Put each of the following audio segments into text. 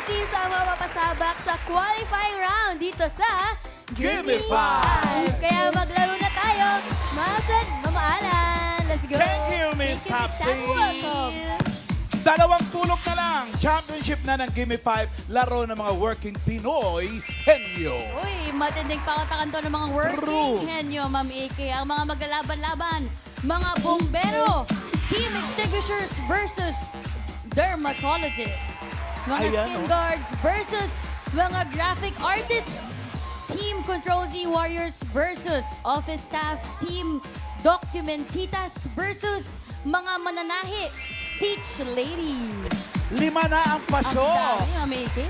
teams ang mapapasabak sa qualifying round dito sa Gimme Five. Kaya maglaro na tayo. Masan, mamaanan. Let's go. Thank you, Miss Topsy. Welcome. Dalawang tulog na lang. Championship na ng Gimme 5. Laro ng mga working Pinoy henyo. Uy, matinding pakatakan to ng mga working True. henyo, Ma'am Ike. Ang mga maglalaban-laban, mga bombero, team extinguishers versus dermatologists, mga Ayan, skin oh. guards versus mga graphic artists, team Control Z Warriors versus office staff, team Documentitas versus mga mananahi, Stitch Ladies. 5 na ang paso. Ang dami, Ma'am Ike.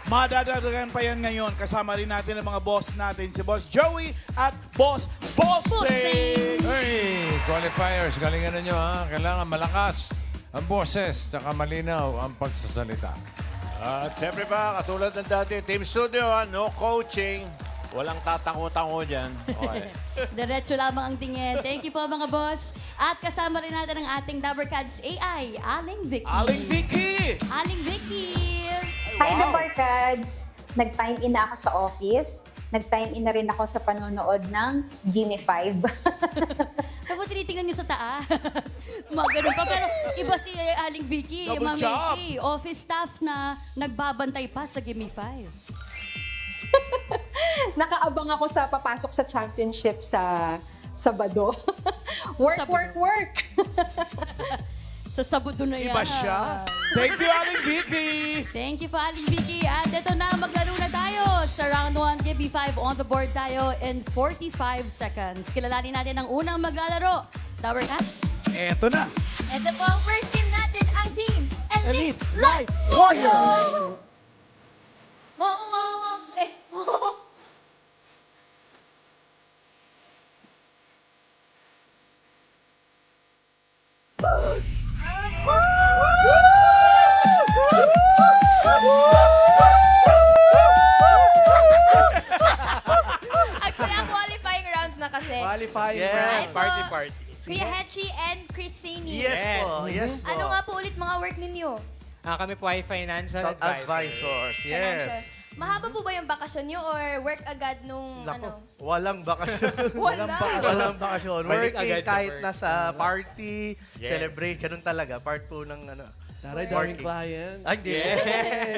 Madadagdagan pa yan ngayon. Kasama rin natin ang mga boss natin, si Boss Joey at Boss Bossing. Bossing. Hey, qualifiers, galingan ninyo ha. Kailangan malakas ang boses, saka malinaw ang pagsasalita. At siyempre pa, katulad ng dati, Team Studio, no coaching. Walang tatango-tango dyan. Okay. Diretso lamang ang tingin. Thank you po mga boss. At kasama rin natin ang ating Dabarkads AI, Aling Vicky. Aling Vicky. Aling Vicky. Hi, Wow. The Barkads! Nag-time in na ako sa office. Nag-time in na rin ako sa panonood ng Gimme 5. Tapos tinitingnan nyo sa taas. Mga ganun pa. Pero iba si Aling Vicky, Double Ma'am job. Vicky, office staff na nagbabantay pa sa Gimme 5. Nakaabang ako sa papasok sa championship sa Sabado. work, Sabado. work, work! Sa Sabado na yan. Iba siya. Thank you, Aling Vicky. Thank you po, Aling Vicky. At ito na, maglaro na tayo. Sa round 1, Gimme 5 on the board tayo in 45 seconds. Kilalanin natin ang unang maglalaro. Tower Cat. Eto na. Ito po ang first team natin, ang team Elite Light Warrior. Ang qualifying rounds na kasi. Qualifying Yes. round. Party, party. Kuya Hechi and Christine. Yes po, yes po. Ano nga po ulit mga work ninyo? Kami po ay financial Top advisor. advisors, Financial. yes. Mahaba po ba yung bakasyon nyo or work agad nung Nako, ano? walang bakasyon. Wala. Walang bakasyon. Balik Working agad sa kahit work. nasa party, Yes. celebrate, ganun talaga. Part po ng ano. Taray, daming clients. Ay, hindi.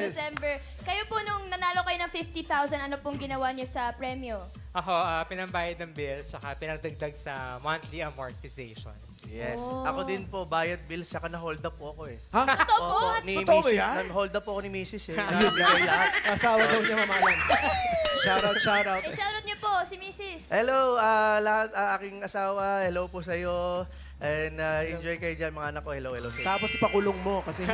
December. Kayo po nung nanalo kayo ng 50,000, ano pong ginawa nyo sa premyo? Ako, pinambayad ng bills, saka pinagdagdag sa monthly amortization. Yes. Oh. Ako din po, bayad bills, saka na-hold up po ako eh. Totoo po? Opo, ni Totoo ba Mrs. yan? Na-hold up po ako ni Mrs. eh. Nabigay lahat. Asawa daw niya mamalan. Shoutout, shoutout. Shoutout nyo po, si Mrs. Hello, lahat, aking asawa. Hello po sa iyo. And enjoy kayo dyan, mga anak ko. Hello, hello. Sa Tapos ipakulong mo kasi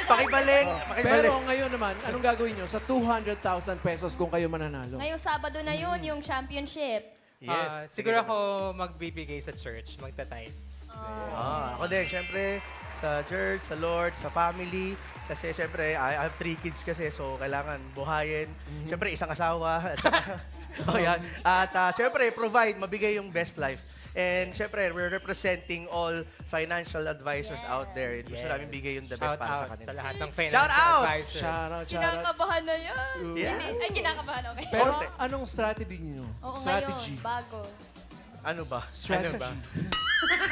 Pakibalik! Pero ngayon naman, anong gagawin nyo sa 200,000 pesos kung kayo mananalo? Ngayong Sabado na yun, yung championship. Yes. Siguro ako magbibigay sa church, magta-tithes. Ako din, syempre, sa church, sa Lord, sa family. Kasi syempre, I have 3 kids kasi, so kailangan buhayin. Syempre, isang asawa. At, yan. At syempre, provide, mabigay yung best life. And syempre, we're representing all financial advisors out there. Gusto namin bigay yung the best Shout para sa out kanila. sa lahat ng financial Shout out! advisors. Shoutout, shoutout. Kinakabahan na yan. Yeah. Ay, kinakabahan, okay. Pero anong strategy nyo? Oo, Strategy. ngayon, bago. Ano ba? Strategy.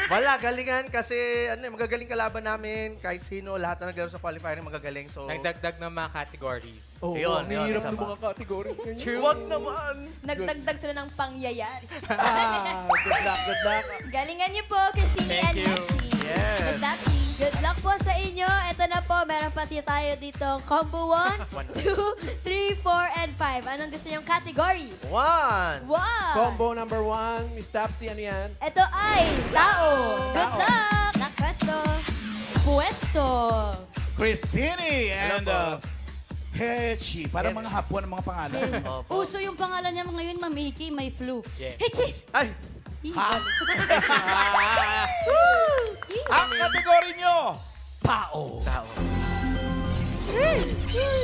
Wala, galingan kasi magagaling kalaban namin. Kahit sino, lahat na naglaro sa qualifying magagaling. So, Nagdagdag ng mga categories. Oh, Yun, ang hirap isa ng pa. mga categories ngayon. Huwag naman! Nagdagdag sila ng pangyayari. Good luck, good luck. Galingan niyo po, Christine and Hachi. Yes. Good luck. Good luck po sa inyo. Ito na po, meron pati tayo dito. Combo 1, 2, 3, 4, and 5. Anong gusto niyong category? 1! Combo number 1, Miss Tapsy, ano yan? Ito ay tao. Good luck. Pwesto. Pwesto. Christine and Hello po. Hechi. Parang mga hapon ang mga pangalan. Opo. Uso yung pangalan niya ngayon, Ma'am Iki, may flu. Yeah. Hichi! Ay! Ha? Ang kategory nyo, tao. Tao.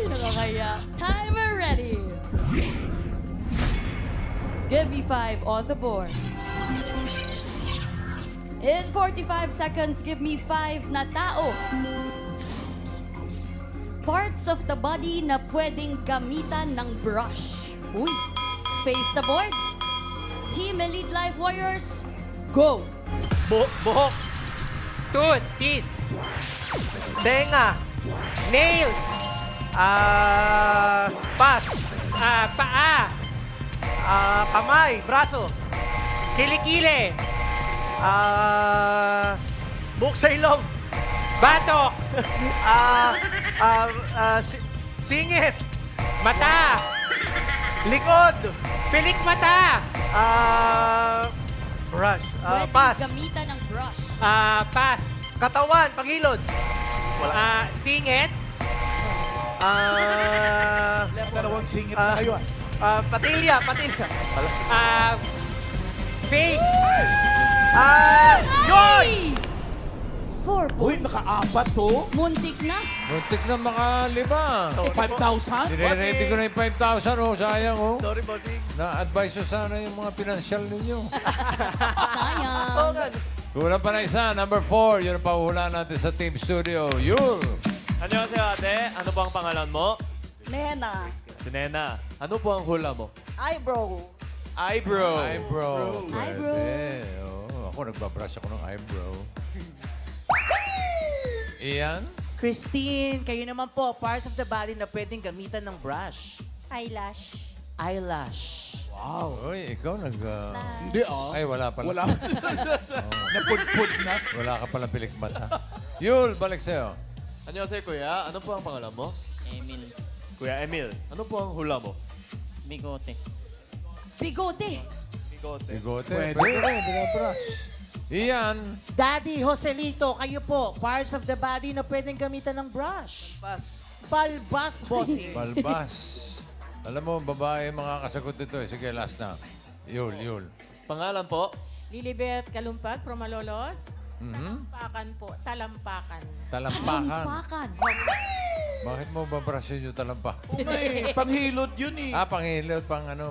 Nakakaya. Timer ready. Give me 5 on the board. In 45 seconds, give me 5 na tao. parts of the body na pwedeng gamitan ng brush. Uy, face the board. Team Elite Life Warriors, go! Buhok. Tooth, teeth, Tenga. nails, Pas. paa, Kamay. Braso. kilikili, Buhok sa ilong. batok, Singit. mata, Likod. pilik mata, Brush. Pwedeng Pas. gamitan ng brush. pas, Katawan. Pangilod. singit, Dalawang singit na kayo. Patilya. face, Yun! 4 Uy, points. naka-apat to. Muntik na. Muntik na makalima. 5,000? Nire-ready ko na yung 5,000, oh. Sayang, oh. Sorry, bossing. Na-advise ko sana yung mga pinansyal ninyo. Sayang. Kulang pa na isa, number 4. Yun ang pahuhulaan natin sa Team Studio. Yul! Annyeonghaseyo, ate. Ano po ang pangalan mo? Nena. Si Nena. Ano po ang hula mo? Eyebrow. Eyebrow. Eyebrow. Eyebrow. Pwede. Oh, ako nagbabrush ako ng eyebrow. Ian? Christine, kayo naman po, parts of the body na pwedeng gamitan ng brush. Eyelash. Eyelash. Uy, ikaw Hindi ah. Ay, wala pala. Wala. Napudpud na. Wala ka pala pilikmata. Yul, balik sa'yo. Annyeonghaseyo, kuya. Ano po ang pangalan mo? Emil. Kuya Emil. Ano po ang hula mo? Bigote. Bigote. Bigote. Bigote. Pwede. Pwede. Brush. Ian? Daddy Joselito, kayo po, parts of the body na pwedeng gamitan ng brush. Pas. Balbas, bossing. Balbas. Alam mo, babae mga kasagot dito eh. Sige, last na. Yul. Pangalan po? Lilibet Kalumpag from Malolos. Mhm. Talampakan po. Talampakan. Talampakan. Pakan. Bakit mo babrushin yung talampak? May panghilod yun eh. Panghilot,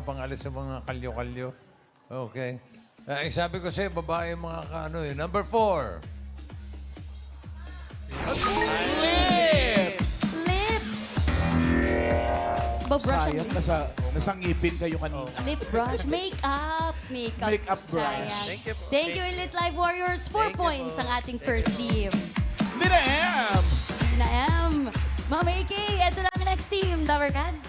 pangalis ng mga kalyo-kalyo. Okay. Sabi ko sa'yo, babae mga number 4. Lips! Lips. Babrush ang Sayang, lips. nasa ngipin kayo kanina. Lip brush. Makeup. Makeup brush. Sayang. Thank you po. Thank you, Elite Life Warriors. 4 points ang ating first team. Dinam! Na M. Mama AK, eto na ang next team, Dover Cats.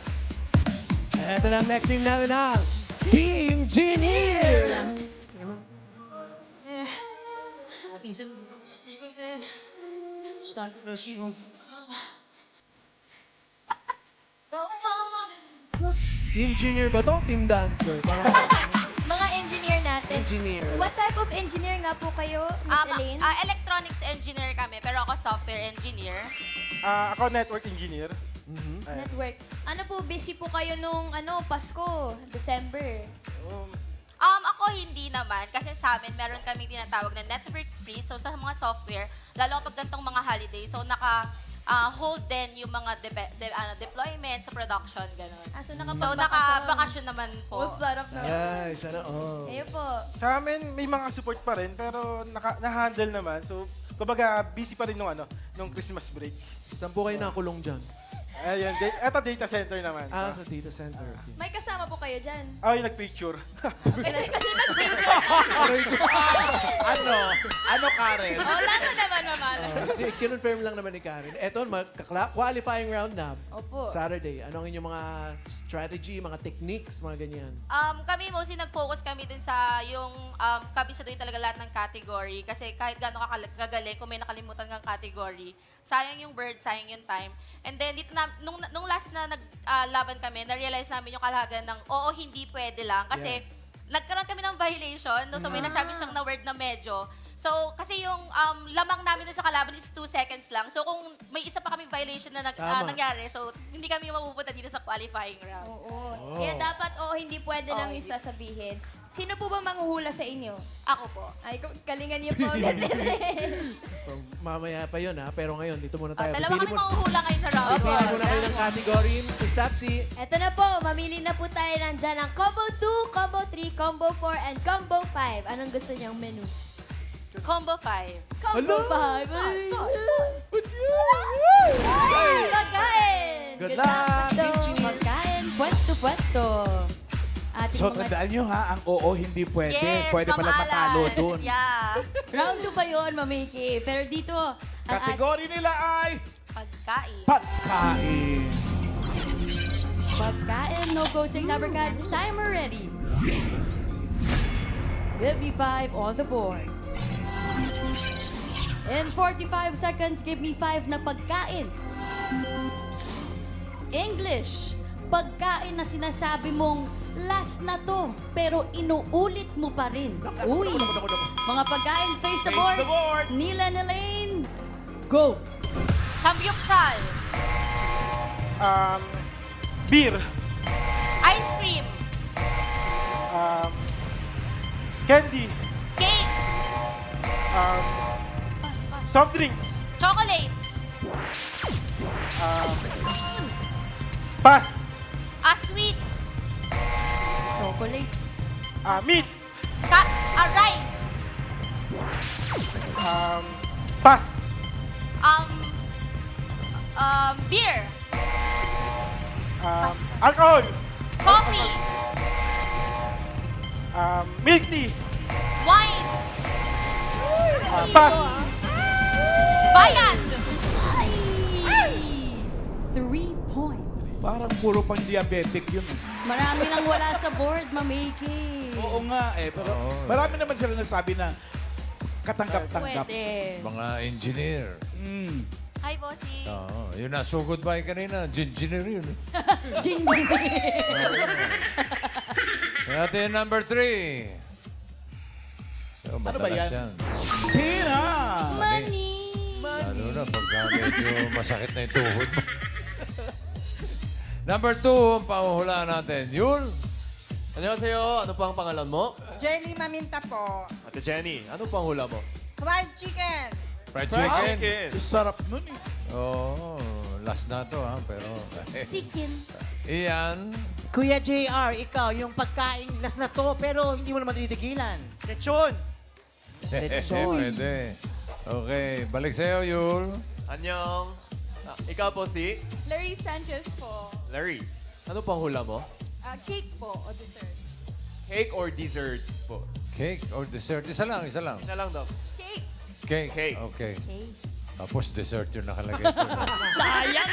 Ito na ang next team namin na Team Engineer! Team Engineer ba to? Team Dancer? Mga engineer natin. Engineer. What type of engineer nga po kayo, Miss Elaine? Electronics engineer kami, pero ako software engineer. Ako network engineer. Network. Ano po, busy po kayo nung Pasko, December? Ako hindi naman, kasi sa amin meron kami tinatawag na network free. So sa mga software, lalo kapag gantong mga holiday, so hold din yung mga deployment sa production, gano'n. So So nakapag-bakasyon. naka-bakasyon naman po. Sarap na. Ay, sana Kayo po. Sa amin, may mga support pa rin, pero na-handle naman. So, kumbaga, busy pa rin nung Christmas break. Saan po kayo nakulong dyan? Ayun, eto data center naman. Sa data center. Okay. May kasama po kayo dyan. Yung nag-picture. Ano, Karen? Tama naman. Kinonfirm lang naman ni Karen. Eto, qualifying round na. Opo. Saturday. Ano ang inyong mga strategy, mga techniques, mga ganyan? Kami mostly nag-focus kami dun sa yung kabisaduhin talaga lahat ng category. Kasi kahit gaano kagaling, kung may nakalimutan kang category, sayang yung bird, sayang yung time. And then, dito nung last na naglaban kami, na-realize namin yung kalagayan ng hindi pwede lang. Kasi nagkaroon kami ng violation. No? So may nasabi siyang na word na medyo. So, kasi yung lamang namin dun sa kalaban is 2 seconds lang. So, kung may isa pa kaming violation na nangyari, so hindi kami mapupunta dito sa qualifying round. Oo. Kaya dapat, hindi pwede lang yung sasabihin. Sino po ba manghuhula sa inyo? Ako po. Ay, kalingan niyo po, Miss Elaine. So, mamaya pa yun Pero ngayon, dito muna tayo. Dalawa kami mahuhula ngayon sa round. Pipili muna kayo ng category. Miss Tapsi, Eto na po, mamili na po tayo nandyan ng Combo 2, Combo 3, Combo 4, and Combo 5. Anong gusto niyong menu? Combo 5. Combo 5. Pagkain! Good luck, Team Chinir. Pagkain, pwesto. Ating So, mga tandaan nyo ha, ang oo hindi pwede. Yes, Pwede pala Ma'am matalo Alan. dun. Yeah. round 2 pa yun, Mamiki. Pero dito, ang Kategory nila ay Pagkain. pagkain. pagkain, no coaching number cards. Timer ready. Give me 5 on the board. In 45 seconds, give me 5 na pagkain. English, pagkain na sinasabi mong last na to, pero inuulit mo pa rin. Uy! Mga pagkain, face the Face board. the board. Nila and Elaine, go! Samgyupsal. Beer. Ice cream. Candy. Cake. Soft drinks. Chocolate. Pass. Sweets. Chocolates. Meat. Rice. Pass. Beer. Alcohol. Coffee. Milk tea. Wine. Pass. Bayan. 3 points. Parang puro pang diabetic yun. Marami lang wala sa board, Mamiki. Oo nga eh, pero marami naman sila nasabi na katanggap-tanggap. Pwede. Mga engineer. Mm. Hi, bossy. Oo, yun na, so goodbye kanina. Engineer yun. Ginger. Kaya ito yung number 3. So, Ano ba matalas yan? Tina! Money. Lalo na pagka medyo masakit na yung tuhod mo. Number 2, ang pahuhulaan natin. Yul. Annyeonghaseyo. Ano pa ang pangalan mo? Jenny Maminta po. Ate Jenny, ano pang hula mo? Fried chicken. Fried chicken. Sarap nun eh. Oo, last na to ha, pero... Chicken. Iyan. Kuya JR, ikaw, yung pagkain last na to, pero hindi mo naman tinitigilan. Lechon. Pwede. Okay, balik sa'yo, Yul. Annyeong. Ikaw po si Larry Sanchez po. Larry. Ano pang hula mo? Cake po o dessert. Cake or dessert po? Cake or dessert? Isa lang, isa lang. Isa lang daw. Cake. Cake. Cake. Okay. Tapos dessert yung nakalagay. Sayang.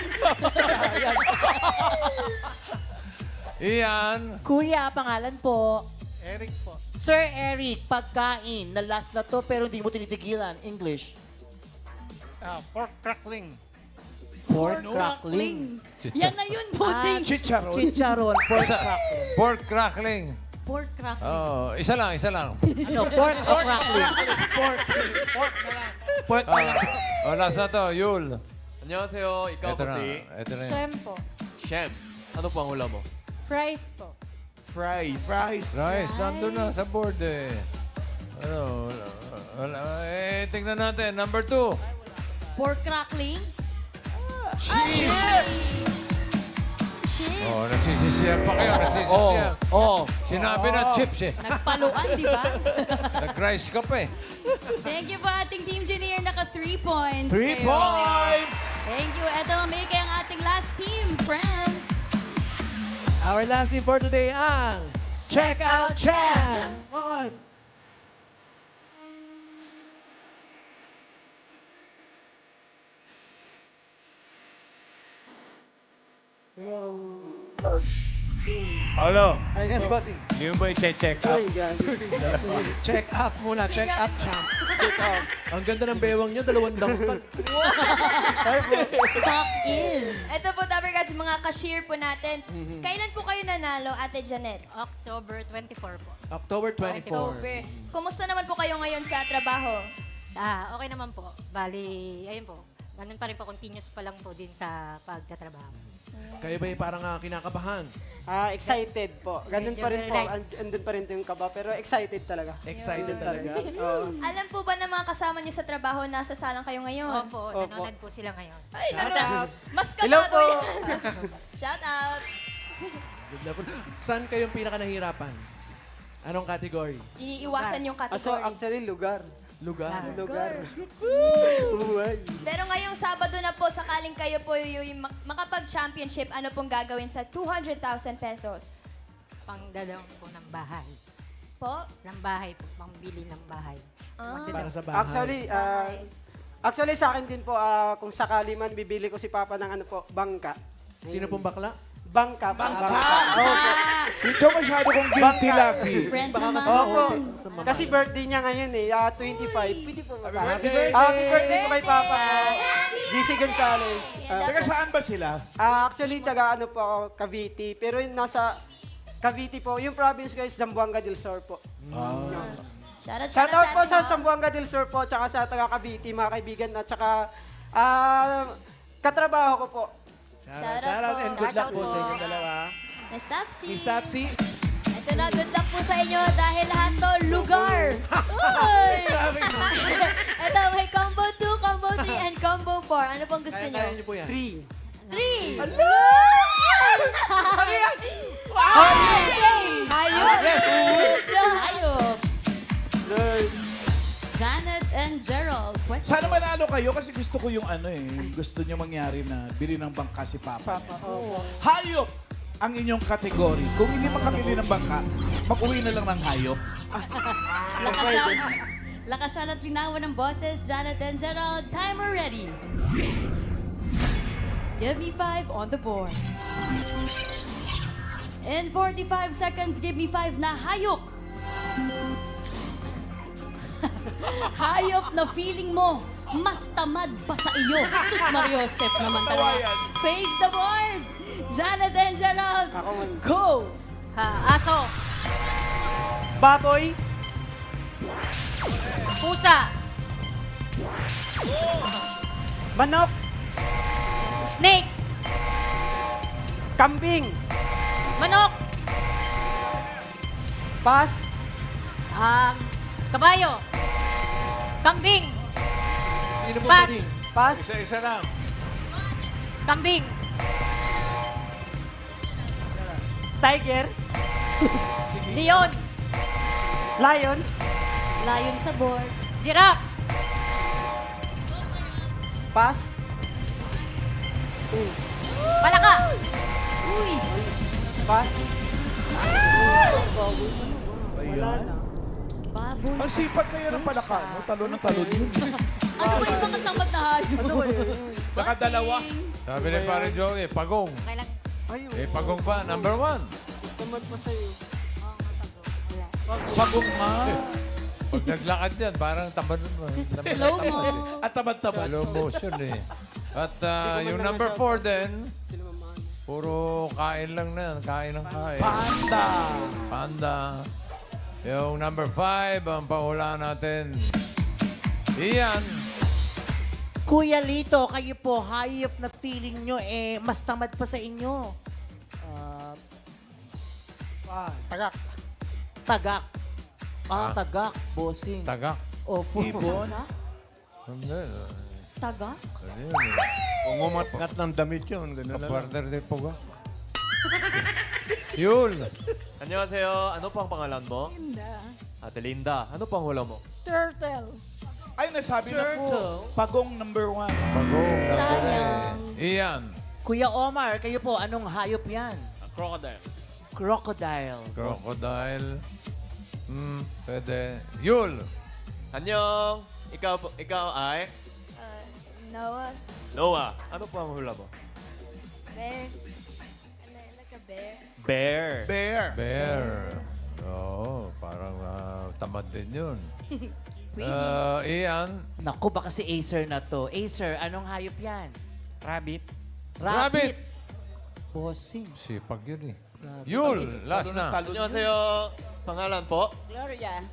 Iyan. Kuya, pangalan po? Eric po. Sir Eric, pagkain na last na to, pero hindi mo tinitigilan. English. Pork crackling. Pork crackling. Yan na yun, bossing. Chicharon. Chicharon. Pork Isa, crackling. pork crackling. Pork crackling. Oh, isa lang, isa lang. Ano, pork o crackling? Pork na lang. Oh, last na to, Yul. Annyeonghaseyo. Ikaw Ito po na, si ito na yun. Shem po. Shem. Ano pang hula mo? Fries po. Fries. Fries. Rice, nandun na sa board eh. Ano, tingnan natin. Number 2. Pork crackling. Oh, nagsisisiyan pa kayo, nagsisisiyan. Sinabi na chips eh. Nagpaluan, di ba? Nag-rice ka pa eh. Thank you po ating Team Engineer. Naka 3 points. 3 kayo. points! Thank you. Ito, Mamiki, ang ating last team, friends. Our last team for today ang Check Out Chan. On. Hello. Yes, bossing. Yung ba i-check up? Check up muna. Check up, champ. Check up. Ang ganda ng bewang nyo, 2 dangkal. Tuck in. Ito po, Tabergats, mga cashier po natin. Kailan po kayo nanalo, Ate Janet? October 24 po. October 24. October. Kumusta naman po kayo ngayon sa trabaho? Okay naman po. Bali, ayun po. Ganun pa rin po, continuous pa lang po din sa pagtatrabaho. Kayo ba parang kinakabahan? Excited po. Ganun pa rin po. Andun pa rin yung kaba, pero excited talaga. Excited talaga? Alam po ba ng mga kasama niyo sa trabaho, nasa salang kayo ngayon? Opo, nanonood po sila ngayon. Ay, nanonood. Mas kabado yan. Shout out. Saan kayong pinaka nahirapan? Anong category? Iniiwasan yung category. Actually, lugar. Lugar. Pero ngayong Sabado na po, sakaling kayo po yung makapag-championship, ano pong gagawin sa 200,000 pesos? Pangdalawang po ng bahay. Po? Ng bahay po, pangbili ng bahay. Para sa bahay. Actually sa akin din po, kung sakali man bibili ko si Papa ng bangka. Sino pong bakla? Bangka. Ito masyado kong guilty, Lucky. Friend Baka naman. kasi Opo. Kasi birthday niya ngayon 25. Pwede po ba? Happy birthday po kay Papa. GC Gonzales. Teka, saan ba sila? Actually, taga po ako, Cavite. Pero yung nasa Cavite po, yung province ko is Zamboanga del Sur po. Shout out po sa Zamboanga del Sur po, tsaka sa taga Cavite, mga kaibigan, at tsaka katrabaho ko po. Shout Shout out out and po. good luck Shout po out sa po. inyong dalawa. Miss Tapsi. Miss Tapsi. Ito na, good luck po sa inyo dahil lahat to lugar. Uy! Ito, may combo 2, combo 3, and combo 4. Ano pong gusto nyo? Kaya niyo po yan. 3. 3. Ano yan? Hayop. Hayop. Janet and Gerald. Question. Sana manalo kayo kasi gusto ko yung gusto nyo mangyari na bili ng bangka si Papa. Hayop ang inyong kategory. Kung hindi makabili ng bangka, mag-uwi na lang ng hayop. Lakasan at linawan ng boses, Janet and Gerald. Timer ready. Give me 5 on the board. In 45 seconds, give me 5 na hayop. Hayop na feeling mo, mas tamad pa sa iyo. Sus Mariosep naman talaga. Face the board. Janet and Gerald, go! Aso. Baboy. Pusa. Manok. Snake. Kambing. Manok. Pas. Kabayo. Kambing. Sino po Pass. pwedeng? Pas. Isa-isa lang. Kambing. Tiger. Leon. Lion. Layon sa board. Giraffe. Pas. Palaka. Uy! Pas. Ayan. Baboy. Ang sipag kayo ng palaka, no? Talon ng talon yun. Ano ba yung mga tamad na hayop? Nakadalawa. Sabi ni Pare Joey, pagong. Kailang Pagong pa, number 1. Tamad pa sa'yo. Pagong nga. Pag naglakad yan, parang tamad. Slow mo. At tamad-tamad. Slow motion eh. At yung number 4 din, puro kain lang na yan. Kain ng kain. Panda. Panda. Yung number 5, ang paula natin. Iyan. Kuya Lito, kayo po, hayop na feeling nyo, mas tamad pa sa inyo. Tagak. Tagak. Tagak, bossing. Tagak. Opo. Ibon. Hindi. Taga? Ano yun eh? Kung umatngat ng damit yun, gano'n na lang. Partner din po ka. Yul. 안녕하세요. Ano pang pangalan mo? Linda. Ate Linda. Ano pang hula mo? Turtle. Ay, nasabi na po. Pagong number 1. Pagong. Sayang. Iyan. Kuya Omar, kayo po, anong hayop yan? Crocodile. Crocodile. Crocodile. Pwede. Yul. 안녕. Ikaw ay? Noah. Noah. Ano pang hula mo? Bear. Like a bear. Bear. Bear. Bear. Oo, parang tamad din yun. Ian. Naku, baka si Acer na to. Acer, anong hayop yan? Rabbit. Rabbit. Bossing. Sipag yun eh. Yul, last na. 안녕하세요. Pangalan po? Gloria.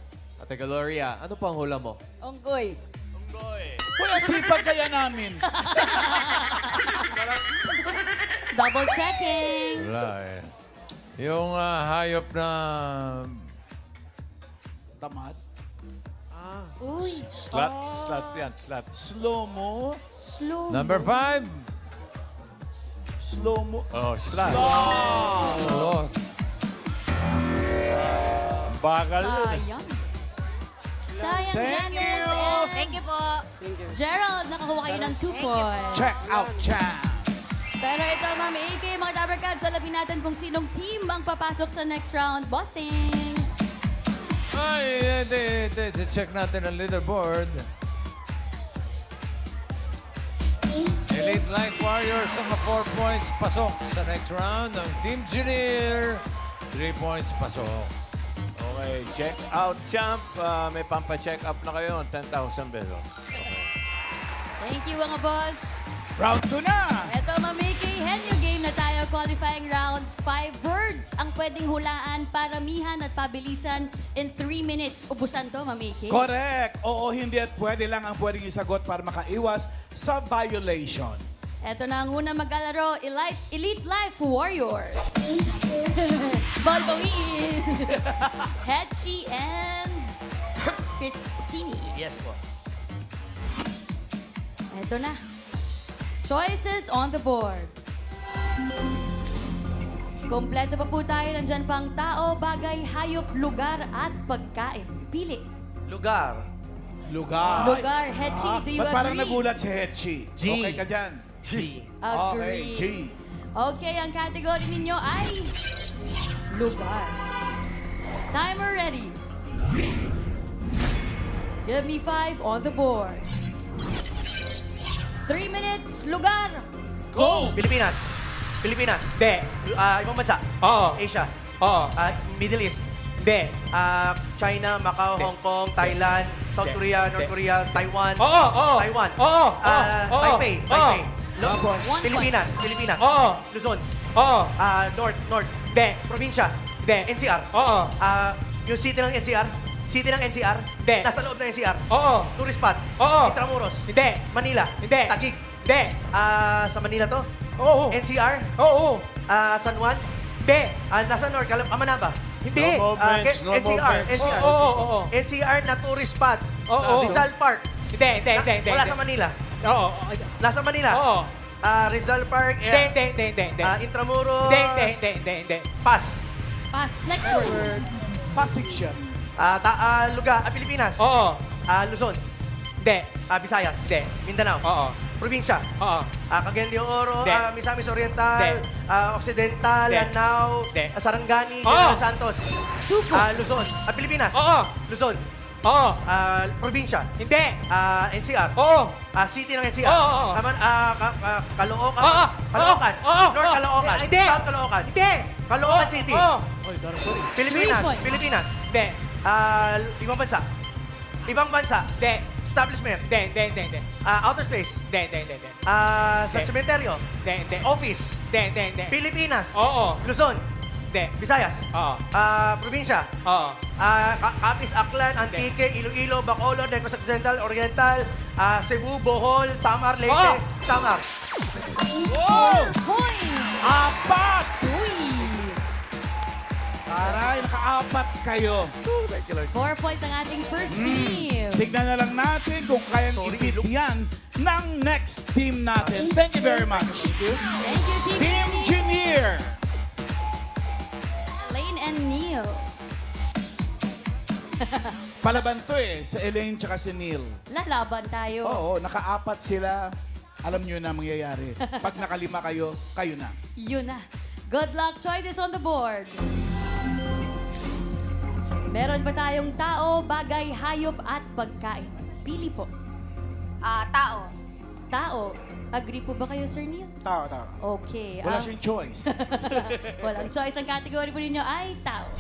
Ate Gloria. Ano pang hula mo? Onggoy. Kuya, sipag kaya namin. Double checking. Wala eh. Yung hayop na Tamad. Uy. Slut. Slut yan. Slut. Slow mo. Slow. number 5. Slow mo. Oh, slut. Oh, Bagal yun eh. Sayang. Sayang, Thank Janet. you. And Thank you po. Gerald, nakakuha kayo ng 2 points. Check out, champ. Pero ito, Ma'am AK, mga Dabarkads, alamin natin kung sinong team ang papasok sa next round. Bossing! Ay, check natin ang leaderboard. Elite Light Warriors mga 4 points pasok sa next round. Ang Team Engineer, 3 points pasok. Okay, check out, champ. May pampa-check up na kayo, 10,000 pesos. Okay. Thank you, mga boss. Round 2 na. Ito, Ma'am AK, henyo game na tayo. Qualifying round, 5 words ang pwedeng hulaan, paramihan at pabilisan in 3 minutes. Ubusan to, Ma'am AK. Correct. Oo, hindi at pwede lang ang pwedeng isagot para makaiwas sa violation. Ito na ang unang maglalaro, Elite Life Warriors. Balbawin. Hetchi and Christine. Yes po. Ito na. Choices on the board. Kompleto pa po tayo. Nandyan pang tao, bagay, hayop, lugar at pagkain. Pili. Lugar. Lugar. Lugar. Hetchi, do you Ba't parang agree? nagulat si Hetchi? G. Okay ka dyan? G. Okay, Agree. G. Okay, ang category ninyo ay lugar. Timer ready. Give me 5 on the board. 3 minutes, lugar. Go! Pilipinas. Pilipinas. Hindi. Ibang bansa. Oo. Asia. Oo. Middle East. Hindi. China, Macau, Hong Kong, Thailand, South Hindi. Korea, North Hindi. Korea, Taiwan. Oo, oo. Taiwan. Oo, oo. Taipei. Oo. Taipei. One Pilipinas. Pilipinas. Oo. Luzon. Oo. North. Hindi. Probinsya. Hindi. NCR. Oo. Yung city ng NCR. City ng NCR. Hindi. Nasa loob ng NCR. Oo. Tourist spot. Oo. Intramuros. Hindi. Manila. Hindi. Taguig. Hindi. Sa Manila to. Oo. NCR. Oo. San Juan. Hindi. Nasa North. Manaba. Hindi. No movements, no NCR. movements. NCR. Oo. NCR na tourist spot. Oo. Rizal Park. Hindi. Wala sa Manila. Oo. Nasa Manila. Oo. Rizal Park. Hindi. Intramuros. Hindi. Pass. Pass. Next word. Pasig siya. Lugar. Pilipinas. Oo. Luzon. Hindi. Visayas. Hindi. Mindanao. Oo. Probinsya. Oo. Cagayan de Oro, Hindi. Misamis Oriental, Hindi. Occidental, Hindi. Lanao, Hindi. Sarangani, Oo. General Santos. 2 points. Luzon. Pilipinas. Oo. Luzon. Oo. Probinsya. Hindi. NCR. Oo. City ng NCR. Oo. Caloocan. Oo. Caloocan. Oo. North Caloocan. Hindi. South Caloocan. Hindi. Caloocan City. Oo. Pilipinas. 3 points. Pilipinas. Hindi. Ibang bansa. Ibang bansa. Hindi. Establishment. Hindi. Outer space. Hindi. Sa Hindi. cementerio. Hindi. Office. Hindi. Pilipinas. Oo. Luzon. Hindi. Visayas. Oo. Probinsya. Oo. Capiz, Aklan, Antique, Iloilo, Bacolod, Negros Occidental, Oriental, Cebu, Bohol, Samar, Leyte, Oo. Samar. Wow! Points. 4! Uy. Aray, naka-4 kayo. 4 points ang ating first team. Tignan na lang natin kung kayang i-beat yan ng next team natin. Thank you very much. Thank you, Team Team Engineer. Elaine and Neil. Palaban to sa Elaine tsaka si Neil. Lalaban tayo. Oo, naka-4 sila. Alam nyo na mangyayari. Pag nakalima kayo, kayo na. Yun na. Good luck. Choices on the board. Meron ba tayong tao, bagay, hayop at pagkain? Pili po. Tao. Tao. Agree po ba kayo, Sir Neil? Tao. Okay. Wala siyang choice. Walang choice. Ang category po ninyo ay tao.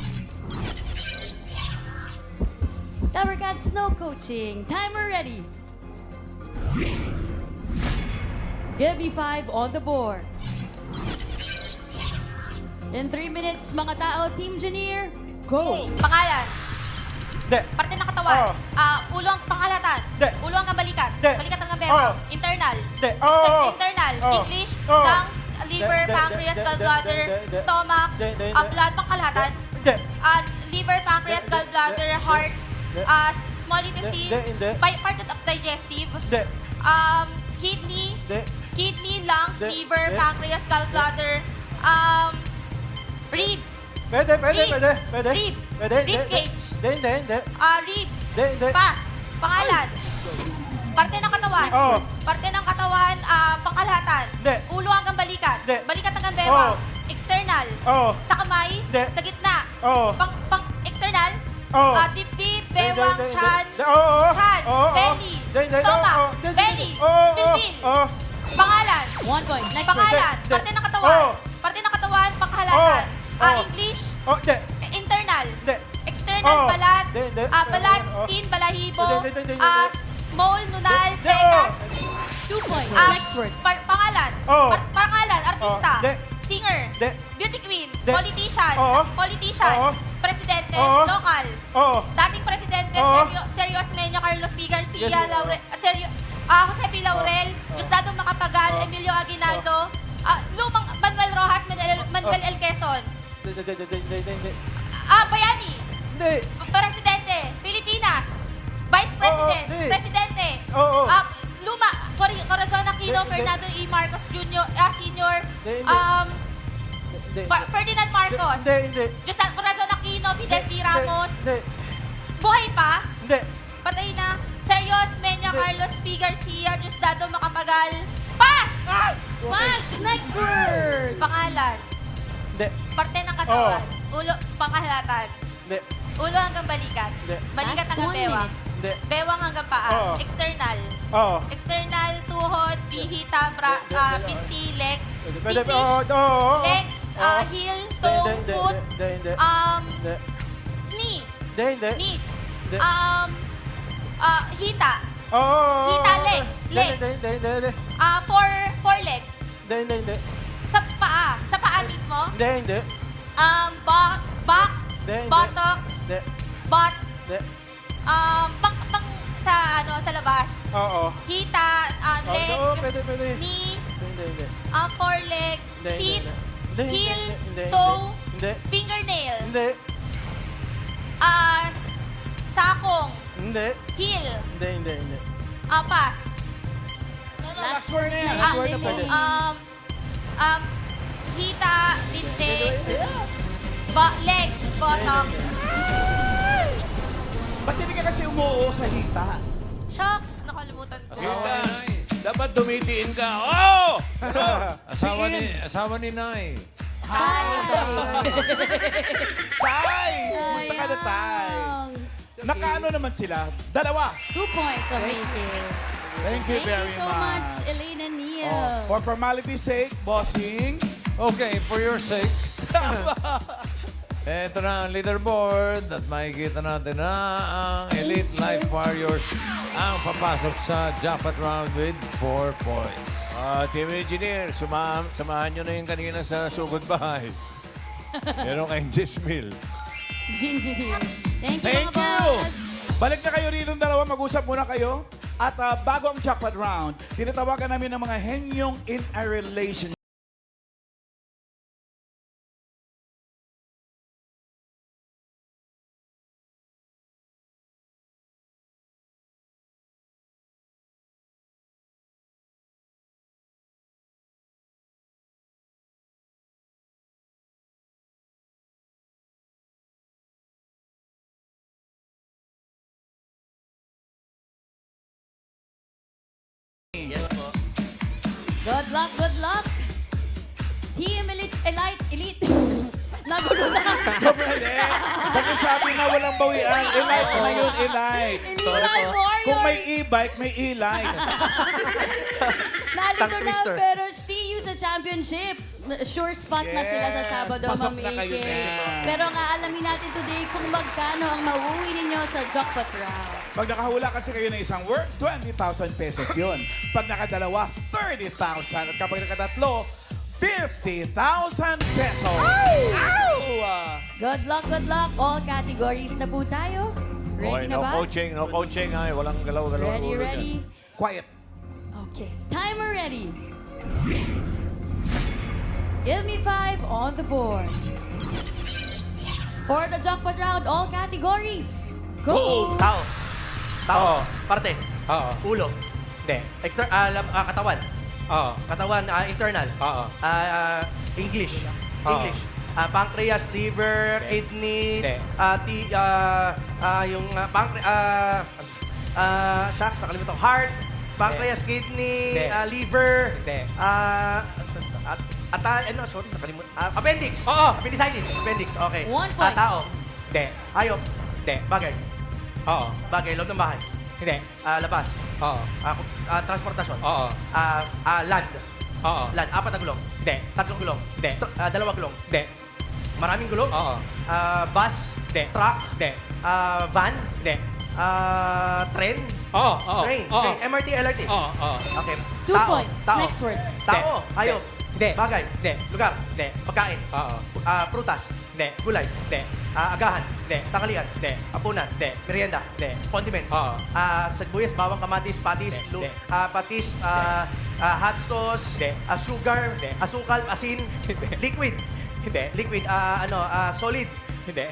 Dabarkads Snow Coaching. Timer ready. Give me 5 on the board. In 3 minutes, mga tao, Team Engineer, go! Pangalan. Hindi. Parte ng katawan. Oo. Ulo ang panghalatan. Hindi. Ulo ang balikat. Hindi. Balikat ang Oo. beba. Internal. Hindi. Oo. Internal. Oo. English. Oo. Lungs. Liver. Hindi. Pancreas. Hindi. Gallbladder. Hindi. Stomach. Hindi. Blood. Pangkalahatan. Hindi. Liver. Pancreas. Hindi. Gallbladder. Hindi. Heart. Hindi. Small intestine. Hindi. Part of digestive. Hindi. Kidney. Hindi. Kidney. Lungs. Hindi. Liver. Hindi. Pancreas. Gallbladder. Ribs. Pwede. Ribs. Pwede. Rib. Pwede, hindi. Ribcage. Hindi. Ribs. Hindi. Pass. Pangalan. Parte ng katawan. Oo. Parte ng katawan, pangkalahatan. Hindi. Ulo hanggang balikat. Hindi. Balikat hanggang bewang. Oo. External. Oo. Sa kamay. Hindi. Sa gitna. Oo. External. Oo. Dibdib, bewang, Hindi. chan. Oo. Chan. Oo. Belly. Hindi. Stomach. Oo. Hindi. Belly. Oo. Bilbil. Oo. Pangalan. 1 point. Next Pangalan. Hindi. Parte ng katawan. Oo. Parte ng katawan, pangkalahatan. Oo. English. Oh, hindi. Internal. Hindi. External, Oo. balat. Hindi. Balat, Oo. skin, balahibo. Hindi. Mole, nunal, Hindi. tekat. 2 points. Ah, Next word. Pangalan. Oo. Pangalan, artista. Hindi. Singer. Hindi. Beauty queen. Hindi. Politician. Oo. Politician. Oo. Presidente. Oo. Local. Oo. Dating presidente, Oo. Sergio Osmeña, Carlos P. Garcia, Yes. Jose P. Laurel, Diosdado Macapagal, Emilio Aguinaldo, lumang Manuel Rojas, Manuel L. Quezon. Hindi. Bayani. Hindi. Presidente, Pilipinas. Vice President, hindi. Presidente. Oo. Luma, Corazon Aquino, Hindi. Fernando E. Marcos Jr., Sr., Hindi. Ferdinand Marcos, Hindi. Corazon Aquino, Fidel P. Ramos. Hindi. Buhay pa? Hindi. Patay na. Sergio Osmeña, Carlos P. Garcia, Diosdado Macapagal. Pass! Pass. Next word. Pangalan. Hindi. Parte ng katawan. Ulo, pangkalahatan. Hindi. Ulo hanggang balikat. Hindi. Balikat Last hanggang 1 bewang. minute. Hindi. Bewang hanggang paa. Oo. External. Oo. External, tuhod, bihita, binti, legs, Pwede. English, Oo. legs, heel, toe, foot, Hindi. knee, Hindi. knees, Hindi. hita, Oo. Hita, legs, leg. Hindi. foreleg, Hindi. sa paa mismo, Hindi. back, Hindi. buttocks, Hindi. butt, Hindi. pang sa labas, Oo. hita, leg, Oo, pwede. knee, Hindi. foreleg, Hindi. feet, Hindi. heel, Hindi. toe, Hindi. fingernail, Hindi. sakong, Hindi. heel, Hindi. pass. Last word na yan. Last word na pwede. Hita, binte, legs, buttocks. Ba't hindi ka kasi umuo sa hita? Shucks, nakalimutan ko. Ganda. Dapat dumitiin ka. Oh! Asawa ni Nay. Tay! Kumusta ka na, Tay? Nakaano naman sila? Dalawa. 2 points from Mickey. Thank you Thank very you so much, Elaine and Neil. For formality's sake, bossing. Okay, for your sake. Ito na ang leaderboard at makikita natin na ang Elite Life Warriors ang papasok sa jackpot round with 4 points. Team Engineer, samahan nyo na yung kanina sa sugod bahay. Meron kayong 10 mil. Gingy here. Thank you, Thank mga you! boss. Balik na kayo rito ng dalawa, mag-usap muna kayo. At bago ang jackpot round, tinatawagan namin ng mga henyong in a relationship. Good luck, good luck. Team Elite. Nagulo na. Pwede. Bakit sabi na walang bawian? E-like na yun, e-like. Elite Life Warriors. Kung may e-bike, may e-like. Nalito Tongue na, twister. pero see you sa championship. Sure spot na sila sa Yes, Sabado, pasok na Ma'am kayo Ike. na. Pero nga alamin natin today kung magkano ang mauwi ninyo sa jackpot round. Pag nakahula kasi kayo ng isang word, 20,000 pesos yun. Pag nakadalawa, 30,000. At kapag nakatatlo, 50,000 pesos. Good luck. All categories na po tayo. Ready Okay, na no ba? coaching, no coaching. Ay, walang galaw-galaw. Ready. Quiet. Okay, timer ready. Give me 5 on the board. For the jackpot round, all categories. Go! Tao. Parte. Oo. Ulo. Hindi. Katawan. Oo. Katawan, internal. Oo. English. Oo. English. pancreas, liver, kidney, Hindi. yung shucks, nakalimutan ko. Heart, pancreas, kidney, Hindi. liver, Hindi. sorry, nakalimutan. Appendix. Oo. Appendicitis. Appendix, okay. 1 point. Tao. Hindi. Hayop. Hindi. Bagay. Oo. Bagay, loob ng bahay. Hindi. Labas. Oo. Transportasyon. Oo. Land. Oo. Land. 4 na gulong. Hindi. 3 gulong. Hindi. 2 gulong. Hindi. Maraming gulong. Oo. Bus. Hindi. Truck. Hindi. Van. Hindi. Train. Oo. Oo. Train. Oo. Okay. MRT, LRT. Oo. Oo. Okay. 2 Tao. points. Tao. Next word. Tao. Hayop. Hindi. Bagay. Hindi. Lugar. Hindi. Pagkain. Oo. Prutas. Hindi. Gulay. Hindi. Agahan. Hindi. Tanghalian. Hindi. Hapunan. Hindi. Merienda. Hindi. Condiments. Oo. Sibuyas, bawang, kamatis, patis, Hindi. patis, hot sauce, Hindi. sugar, Hindi. asukal, asin, Hindi. liquid. Hindi. Liquid, solid. Hindi.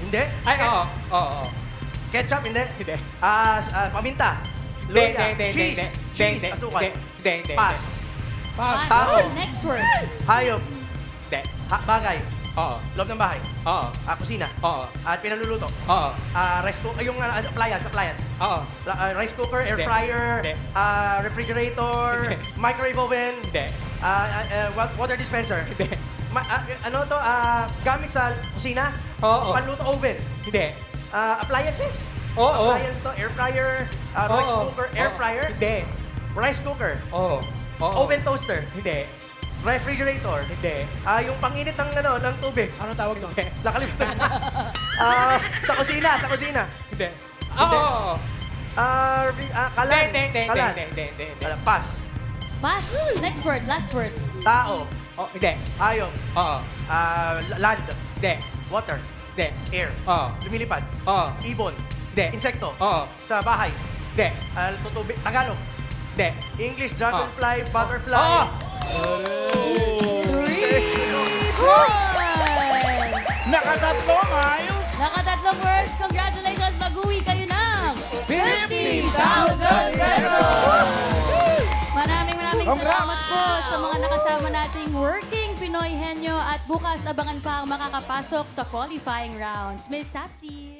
Hindi. Ay, oo. Oo. Ketchup, hindi. Hindi. Paminta. Hindi. Luya. Hindi. Cheese. Hindi. Cheese, Hindi. asukal. Hindi. Hindi. Pass. Pass. Tao. Next word. Hayop. Hindi. Bagay. Oo. Loob ng bahay. Oo. Kusina. Oo. Pinaluluto. Oo. Rice cooker, yung appliance. Oo. Rice cooker, air Hindi. fryer, Hindi. refrigerator, Hindi. microwave oven, Hindi. water dispenser. Hindi. Gamit sa kusina? Oo. Panluto oven. Hindi. Appliances? Oo. Appliance to, air fryer, rice Oo. cooker, air Oo. fryer, Hindi. rice cooker, Oo. Oo. oven toaster, Hindi. refrigerator, Hindi. yung panginit ng tubig. Anong tawag doon? Nakalimutan. Sa kusina. Hindi. Oo. Kalan. Hindi. Kalan. Hindi. Pass. Pass. Next word. Last word. Tao. Oh, hindi. Hayop. Oo. Land. Hindi. Water. Hindi. Air. Oo. Lumilipad. Oo. Ibon. Hindi. Insekto. Oo. Sa bahay. Hindi. Tutubig. Tagalog. Hindi. English. Dragonfly. Butterfly. Oo. 3 points. Nakatatlong ayos. Nakatatlong words. Congratulations. Mag-uwi kayo ng 50,000 pesos. Maraming Congrats. salamat po sa mga nakasama nating working Pinoy Henyo at bukas abangan pa ang makakapasok sa qualifying rounds. Miss Tapsi.